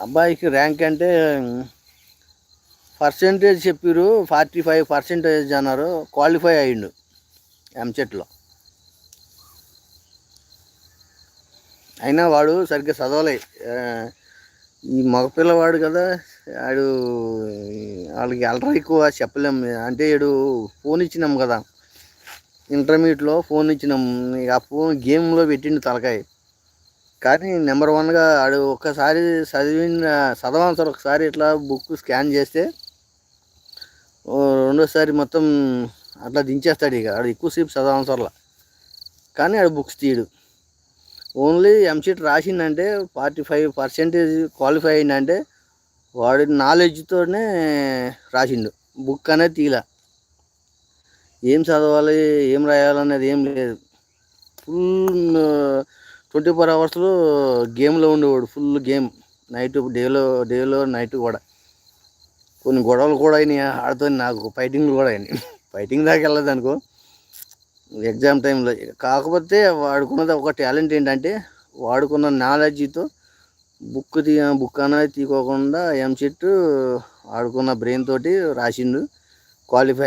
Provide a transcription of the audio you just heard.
అబ్బాయికి ర్యాంక్ అంటే పర్సెంటేజ్ చెప్పారు, 45% అన్నారు. క్వాలిఫై అయ్యిండు ఎంసెట్లో. అయినా వాడు సరిగ్గా చదవలే. ఈ మగపిల్లవాడు కదా, వాడు వాళ్ళకి అలరా ఎక్కువ, చెప్పలేం. అంటే వీడు ఫోన్ ఇచ్చినాం కదా, ఇంటర్మీడియట్లో ఫోన్ ఇచ్చినాం. ఇక ఆ ఫోన్ గేమ్లో పెట్టిండు తలకాయ. కానీ నెంబర్ వన్గా ఆడు ఒక్కసారి చదవని సార్, ఒకసారి ఇట్లా బుక్ స్కాన్ చేస్తే రెండోసారి మొత్తం అట్లా దించేస్తాడు. ఇక ఆడు ఎక్కువసేపు చదవని సార్లా, కానీ ఆడు బుక్స్ తీయడు. ఓన్లీ ఎంసెట్ రాసిందంటే 45% క్వాలిఫై అయిందంటే వాడి నాలెడ్జ్తోనే రాసిండు. బుక్ అనేది తీలా. ఏం చదవాలి, ఏం రాయాలనేది ఏం లేదు. ఫుల్ 24 అవర్స్లో గేమ్లో ఉండేవాడు. ఫుల్ గేమ్, నైట్ డేలో నైట్ కూడా. కొన్ని గొడవలు కూడా అయినాయి ఆడుతో, నాకు ఫైటింగ్లు కూడా అయినాయి. ఫైటింగ్ దాకా వెళ్ళదు అనుకో ఎగ్జామ్ టైంలో. కాకపోతే వాడుకున్నది ఒక టాలెంట్ ఏంటంటే, వాడుకున్న నాలెడ్జ్తో బుక్ అనేది తీసుకోకుండా ఎంసెట్ ఆడుకున్న బ్రెయిన్ తోటి రాసిండు, క్వాలిఫై